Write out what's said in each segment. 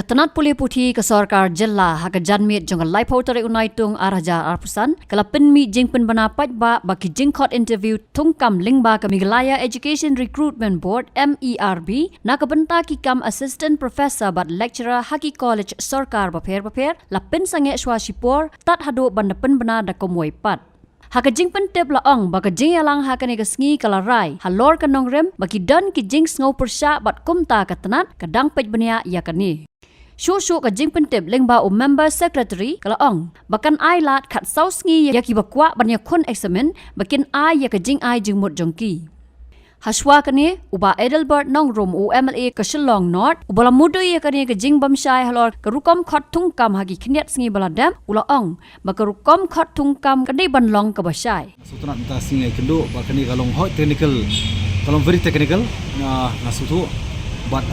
Ketenat pulih putih ke Sarkar Jella haka janmit jong lai pautare unaitung araja arpusan kala penmi jing pen banapat ba baki jing court interview tungkam lingba ke Meghalaya Education Recruitment Board MERB na kabenta ki kam assistant professor bat lecturer haki college Sarkar baper la pen sange swashipor tat hado banda pen bana da komoi pat haka jing pen tep la ong baka jing yalang haka ne sngi kala rai halor kanong rem baki dan ki jing sngo persya bat kumta ketenat kadang pej benia yakani Shushu ka jing pentip lengba o member secretary kala ong bakan ai lat khat sausngi yaki bakwa banya kun examen bakin ai ya ka jing ai jing mut jongki Hashwa kani uba Edelbert nong room o MLA ka Shillong North ubala mudo ya kani ka jing bamshai halor ka rukom khat tungkam hagi khniat sngi baladam ula ong baka rukom khat tungkam ka dei banlong ka basai Sutrat ta singai kendo bakani kalong hot technical kalong very technical na sutu but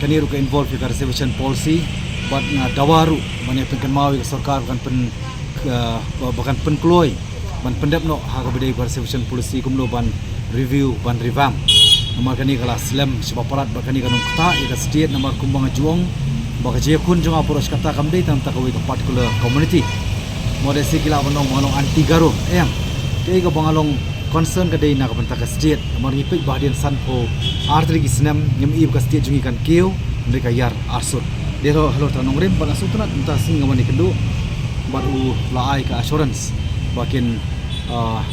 kani ru ka involve ka reservation policy but dawaru mane pen mawi ka sarkar kan pen bahkan pen kloi ban pendap no ha ka bedai reservation policy kumlo ban review ban revamp nomor kani kala slam sebaparat bakani kanong kata ika state nomor kumbang juang baka je kun jong approach kata kamdei tam takawai ka particular community mode sikila banong banong anti garo yang kei ka bangalong concern ka dei na ka banta ka state nomor ngipik bahdian sanpo artri gisnam ngem ib ka state jungi kan keu mereka yar arsur dero halo tanong rem bana sutrat entah singa mani kendo baru laai ka assurance bakin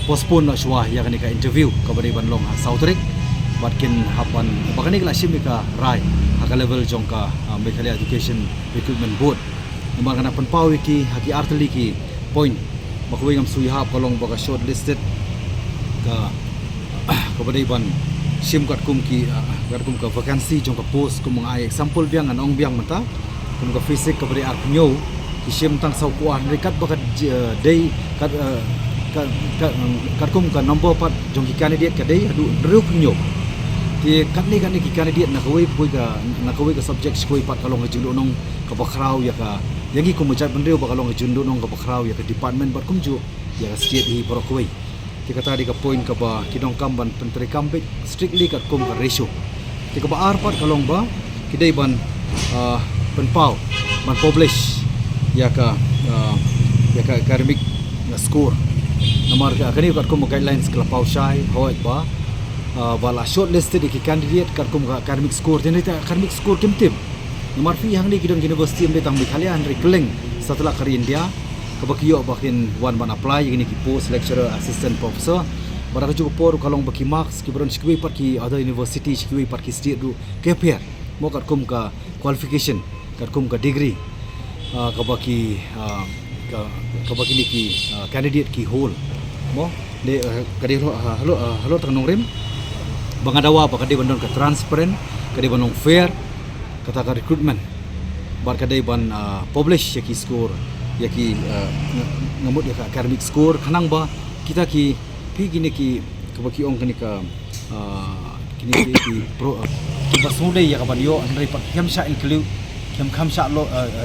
postpone na shwa ya kani ka interview ka bari banlong sautrik bakin hapan bakani kala shimika rai haka level jongka Meghalaya Education Recruitment Board nomor kana panpawi ki haki artli ki point bakwe ngam sui hap kalong baka shortlisted ka bari ban sim kat kum ka vacancy jongka post kum ai example biang an ong biang mata kum ka fisik ka bari arnyo ki sim tang sau kuan rekat baka day kat kum ka number 4 jongki candidate ka day adu ruk nyo ti katni ki candidate na kawai ka subject skoi pat kalong jundo nong ka bakrau ya ka yangi kum mujat bendeu ba kalong jundo nong ka bakrau ya ka department bat kum ju ya ka state hi porokoi ti kata di ka point ka ba kidong kamban pentri kambik strictly kat kum ka ratio ti ka ba arpat kalong ba kidai ban penpau ban publish ya ka academic score nomor kani kat kum guidelines kala paushai hoit ba bala shortlisted ki candidate kat kum academic score den ita academic score kimtim nomor fi hang ni kidong university amde tang Meghalaya han rekeling setelah kari India kabakio bakin one ban apply ini ki post lecturer assistant professor baraka juga por kalong baki marks ki bron skwi par ki other university skwi par ki state du keper mo kat kum ka qualification kat kum ka degree kabaki ni ki candidate ki whole mo de kadi halo tanong rim bangadawa ba kadi bandon ka transparent kadi bandong fair kata ka recruitment bar kadi ban publish yaki score yaki ngamut ya academic score kanang ba kita ki pi gini ki kabaki ong kani ka kini ki pro basmude ya ka banyo andai pat khamsha include khamsha lo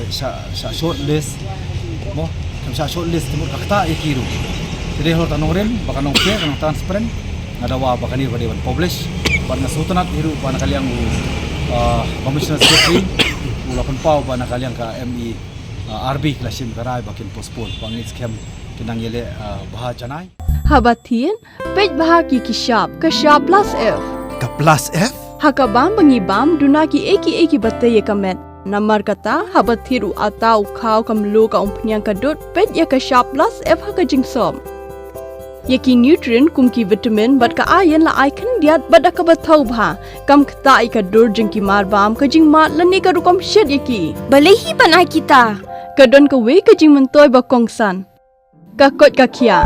sa short list mo khamsha short list mo kakta ikiru jadi hor tanong ren baka nong fair kanang transparent ngadawa baka ni ban publish ban nasutanat hiru ban kaliang commissioner secretary ulapan pau ban kaliang ka RB klasim karai bakin postpone pangit scam kinang yele baha janai habathin pej baha ki shop ka shop plus f ka plus f haka bam bangi bam duna ki eki batte ye kamet namar kata habathiru atau khau kamlu ka umpnyang ka dot pej ya ka shop plus f haka jingsom yaki nutrient kumki vitamin bat ka iron la icon diat bada ka bathau bha kam khta ka dur jingki mar bam ka jing mat lani ka rukom shed yaki balehi banai kita kadon ka we ka jing mentoy ba kongsan ka kot ka khia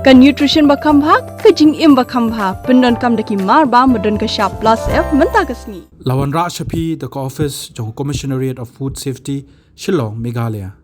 ka nutrition ba kham bha ka jing im ba kham bha pendon kam daki mar ba modon ka sharp plus f menta ka sni Lawan Ra Shapi the office jong Commissionariat of Food Safety Shillong Meghalaya